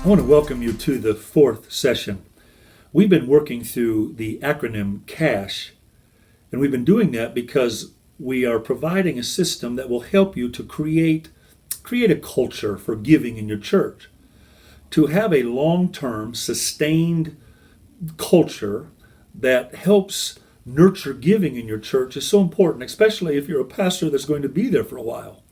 I want to welcome you to the fourth session. We've been working through the acronym C.A.S.H, and we've been doing that because we are providing a system that will help you to create a culture for giving in your church. To have a long-term, sustained culture that helps nurture giving in your church is so important, especially if you're a pastor that's going to be there for a while.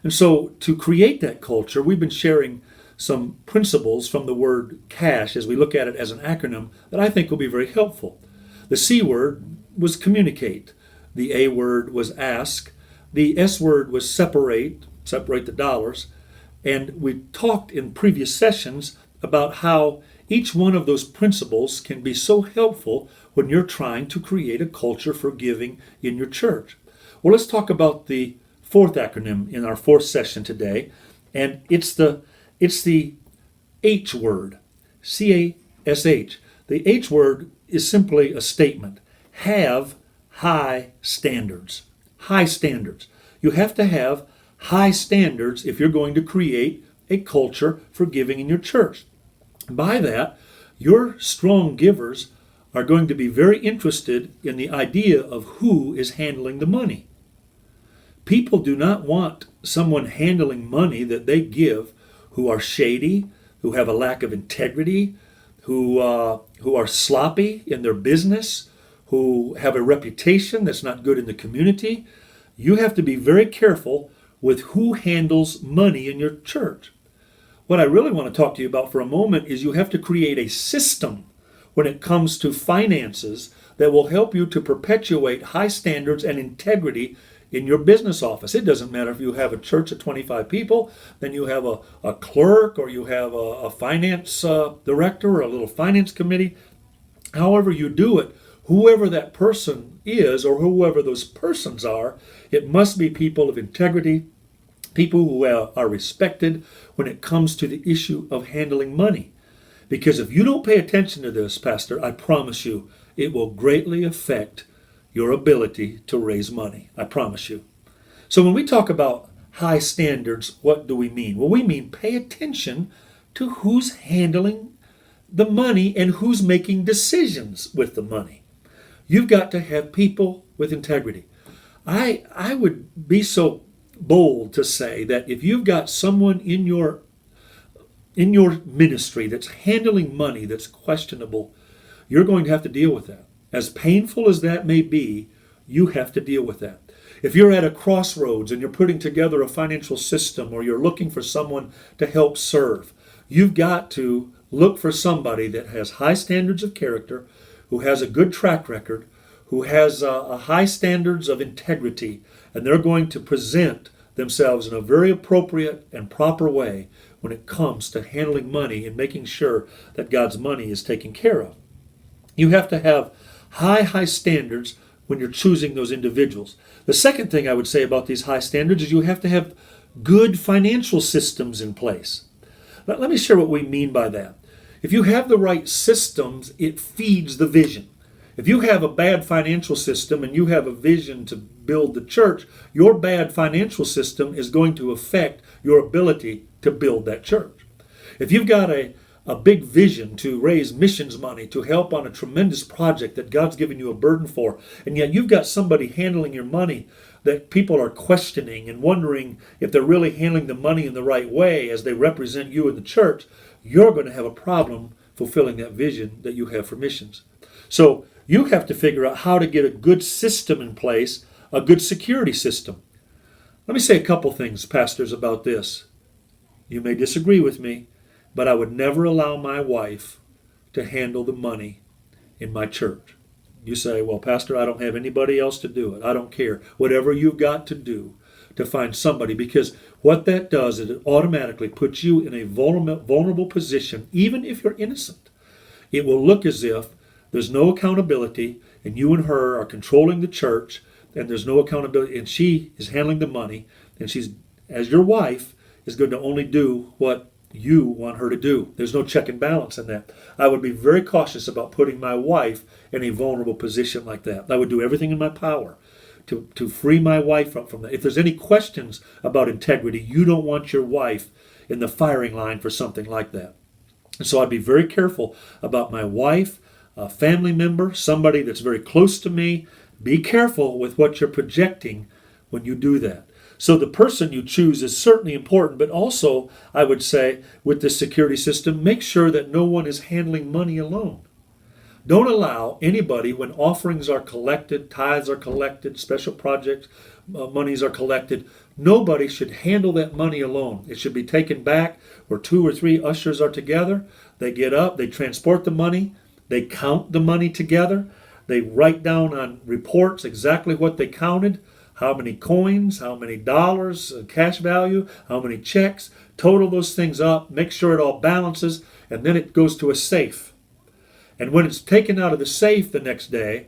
And so to create that culture, we've been sharing some principles from the word C.A.S.H as we look at it as an acronym that I think will be very helpful. The C word was communicate. The A word was ask. The S word was separate the dollars. And we talked in previous sessions about how each one of those principles can be so helpful when you're trying to create a culture for giving in your church. Well, let's talk about the fourth acronym in our fourth session today, and it's the H word, C.A.S.H. The H word is simply a statement. Have high standards. High standards. You have to have high standards if you're going to create a culture for giving in your church. By that, your strong givers are going to be very interested in the idea of who is handling the money. People do not want someone handling money that they give who are shady, who have a lack of integrity, who are sloppy in their business, who have a reputation that's not good in the community. You have to be very careful with who handles money in your church. What I really want to talk to you about for a moment is you have to create a system when it comes to finances that will help you to perpetuate high standards and integrity in your business office. It doesn't matter if you have a church of 25 people, then you have a clerk, or you have a finance director, or a little finance committee. However you do it, whoever that person is, or whoever those persons are, it must be people of integrity, people who are respected when it comes to the issue of handling money. Because if you don't pay attention to this, Pastor, I promise you, it will greatly affect your ability to raise money. I promise you. So when we talk about high standards, what do we mean? Well, we mean pay attention to who's handling the money and who's making decisions with the money. You've got to have people with integrity. I would be so bold to say that if you've got someone in your ministry that's handling money that's questionable, you're going to have to deal with that. As painful as that may be, you have to deal with that. If you're at a crossroads and you're putting together a financial system, or you're looking for someone to help serve, you've got to look for somebody that has high standards of character, who has a good track record, who has a high standards of integrity, and they're going to present themselves in a very appropriate and proper way when it comes to handling money and making sure that God's money is taken care of. You have to have high standards when you're choosing those individuals. The second thing I would say about these high standards is you have to have good financial systems in place. Let me share what we mean by that. If you have the right systems, it feeds the vision. If you have a bad financial system and you have a vision to build the church, your bad financial system is going to affect your ability to build that church. If you've got a big vision to raise missions money, to help on a tremendous project that God's given you a burden for, and yet you've got somebody handling your money that people are questioning and wondering if they're really handling the money in the right way as they represent you in the church, you're going to have a problem fulfilling that vision that you have for missions. So you have to figure out how to get a good system in place, a good security system. Let me say a couple things, pastors, about this. You may disagree with me, but I would never allow my wife to handle the money in my church. You say, well, Pastor, I don't have anybody else to do it. I don't care. Whatever you've got to do to find somebody, because what that does is it automatically puts you in a vulnerable position, even if you're innocent. It will look as if there's no accountability, and you and her are controlling the church, and there's no accountability, and she is handling the money, and she's, as your wife, is going to only do what you want her to do. There's no check and balance in that. I would be very cautious about putting my wife in a vulnerable position like that. I would do everything in my power to free my wife from that. If there's any questions about integrity, you don't want your wife in the firing line for something like that. And so I'd be very careful about my wife, a family member, somebody that's very close to me. Be careful with what you're projecting when you do that. So the person you choose is certainly important, but also, I would say, with the security system, make sure that no one is handling money alone. Don't allow anybody, when offerings are collected, tithes are collected, special projects monies are collected, nobody should handle that money alone. It should be taken back where 2 or 3 ushers are together. They get up, they transport the money, they count the money together, they write down on reports exactly what they counted, how many coins, how many dollars, cash value, how many checks, total those things up, make sure it all balances, and then it goes to a safe. And when it's taken out of the safe the next day,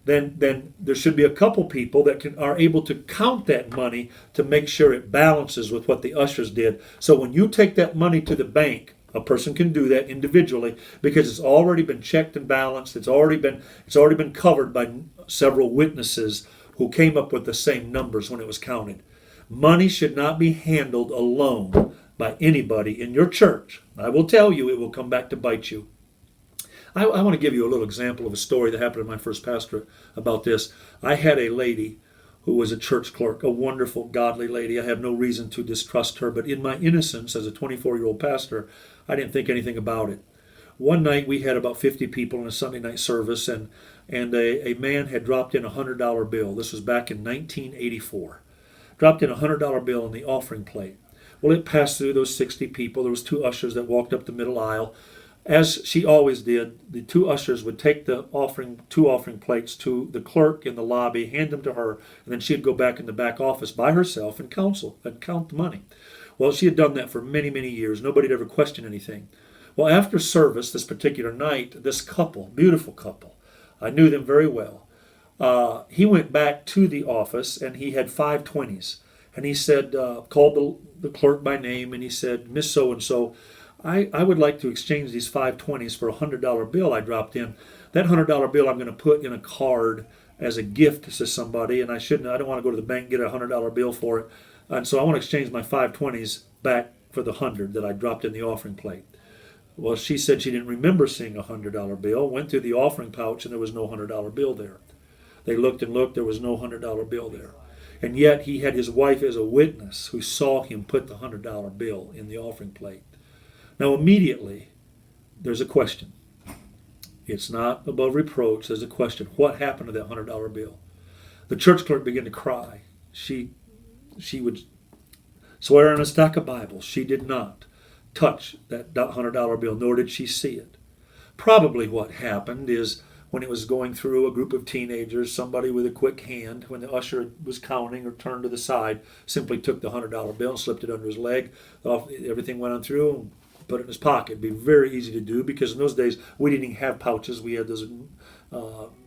then there should be a couple people that are able to count that money to make sure it balances with what the ushers did. So when you take that money to the bank, a person can do that individually because it's already been checked and balanced. It's already been covered by several witnesses who came up with the same numbers when it was counted. Money should not be handled alone by anybody in your church. I will tell you, it will come back to bite you. I want to give you a little example of a story that happened in my first pastorate about this. I had a lady who was a church clerk, a wonderful, godly lady. I have no reason to distrust her, but in my innocence as a 24-year-old pastor, I didn't think anything about it. One night we had about 50 people in a Sunday night service, and a man had dropped in a $100 bill. This was back in 1984. Dropped in a $100 bill on the offering plate. Well, it passed through those 60 people. There was 2 ushers that walked up the middle aisle. As she always did, the 2 ushers would take the 2 offering plates to the clerk in the lobby, hand them to her, and then she'd go back in the back office by herself and count the money. Well, she had done that for many, many years. Nobody had ever questioned anything. Well, after service, this particular night, this couple, beautiful couple, I knew them very well, he went back to the office and he had 5 20s. And he said, called the clerk by name, and he said, Miss So-and-so, I would like to exchange these 5 20s for a $100 bill I dropped in. That $100 bill I'm going to put in a card as a gift to somebody, and I don't want to go to the bank and get a $100 bill for it. And so I want to exchange my 5 20s back for the 100 that I dropped in the offering plate. Well, she said she didn't remember seeing a $100 bill, went through the offering pouch, and there was no $100 bill there. They looked and looked, there was no $100 bill there. And yet he had his wife as a witness who saw him put the $100 bill in the offering plate. Now immediately, there's a question. It's not above reproach. There's a question. What happened to that $100 bill? The church clerk began to cry. She would swear on a stack of Bibles. She did not touch that $100 bill, nor did she see it. Probably what happened is when it was going through a group of teenagers, somebody with a quick hand, when the usher was counting or turned to the side, simply took the $100 bill and slipped it under his leg. Everything went on through and put it in his pocket. It'd be very easy to do because in those days we didn't even have pouches. We had those,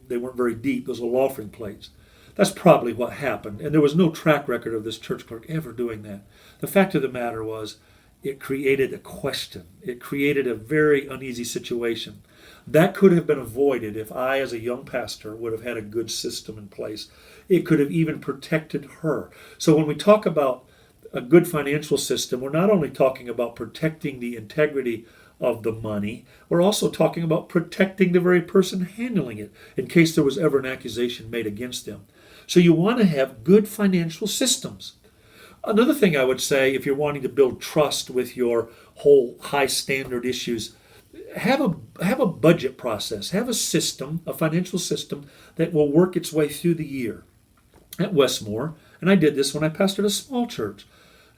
they weren't very deep, those little offering plates. That's probably what happened. And there was no track record of this church clerk ever doing that. The fact of the matter was, it created a question. It created a very uneasy situation. That could have been avoided if I, as a young pastor, would have had a good system in place. It could have even protected her. So when we talk about a good financial system, we're not only talking about protecting the integrity of the money, we're also talking about protecting the very person handling it in case there was ever an accusation made against them. So you want to have good financial systems. Another thing I would say, if you're wanting to build trust with your whole high standard issues, have a budget process, have a system, a financial system that will work its way through the year. At Westmore, and I did this when I pastored a small church.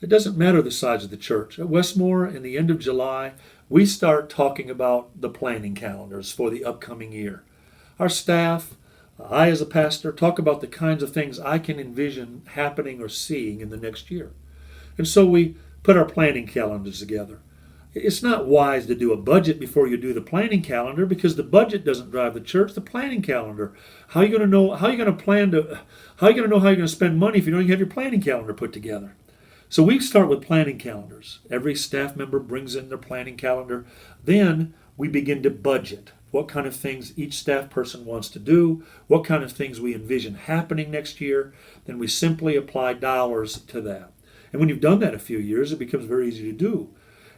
It doesn't matter the size of the church. At Westmore, in the end of July, we start talking about the planning calendars for the upcoming year. Our staff, I as a pastor, talk about the kinds of things I can envision happening or seeing in the next year. And so we put our planning calendars together. It's not wise to do a budget before you do the planning calendar because the budget doesn't drive the church, the planning calendar. How are you going to know how you're going to spend money if you don't even have your planning calendar put together? So we start with planning calendars. Every staff member brings in their planning calendar. Then we begin to budget what kind of things each staff person wants to do, what kind of things we envision happening next year. Then we simply apply dollars to that. And when you've done that a few years, it becomes very easy to do.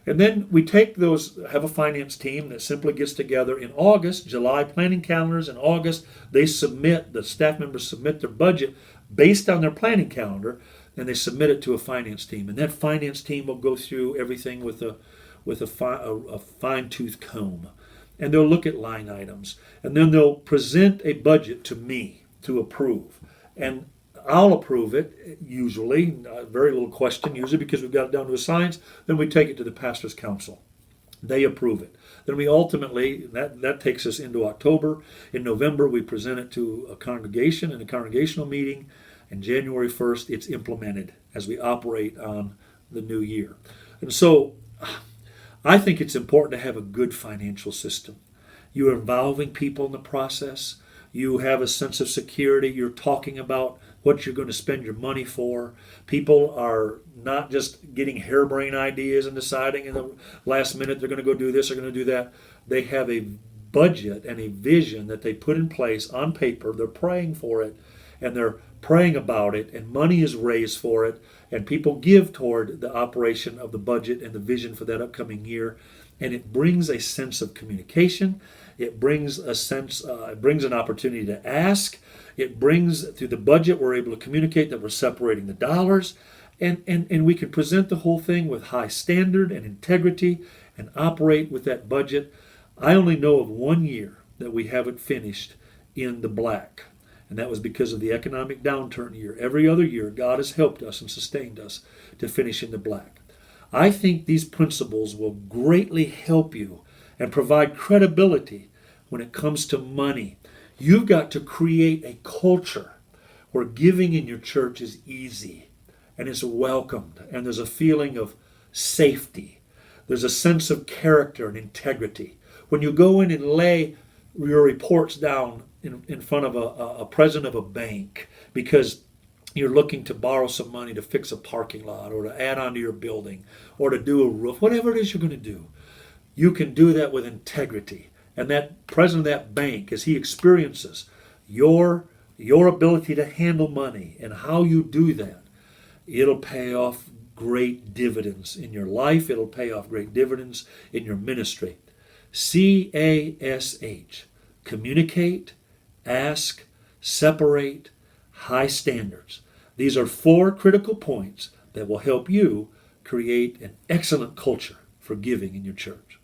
And then we take those, have a finance team that simply gets together in August, July planning calendars in August. They submit, the staff members submit their budget based on their planning calendar, and they submit it to a finance team. And that finance team will go through everything with a fine-tooth comb. And they'll look at line items. And then they'll present a budget to me to approve. And I'll approve it, usually, very little question, usually because we've got it down to a science. Then we take it to the pastor's council. They approve it. Then we ultimately, that takes us into October. In November, we present it to a congregation in a congregational meeting. And January 1st, it's implemented as we operate on the new year. And so I think it's important to have a good financial system. You're involving people in the process. You have a sense of security. You're talking about what you're going to spend your money for. People are not just getting harebrained ideas and deciding in the last minute they're going to go do this or going to do that. They have a budget and a vision that they put in place on paper. They're praying for it, and they're praying about it, and money is raised for it, and people give toward the operation of the budget and the vision for that upcoming year. And it brings a sense of communication. It brings a sense, it brings an opportunity to ask. It brings, through the budget, we're able to communicate that we're separating the dollars. And we can present the whole thing with high standard and integrity and operate with that budget. I only know of 1 year that we haven't finished in the black. And that was because of the economic downturn year. Every other year, God has helped us and sustained us to finish in the black. I think these principles will greatly help you and provide credibility when it comes to money. You've got to create a culture where giving in your church is easy and is welcomed, and there's a feeling of safety. There's a sense of character and integrity. When you go in and lay your reports down in front of a president of a bank because you're looking to borrow some money to fix a parking lot or to add on to your building or to do a roof, whatever it is you're going to do, you can do that with integrity. And that president of that bank, as he experiences your ability to handle money and how you do that, it'll pay off great dividends in your life. It'll pay off great dividends in your ministry. C.A.S.H. Communicate, ask, separate, high standards. These are 4 critical points that will help you create an excellent culture for giving in your church.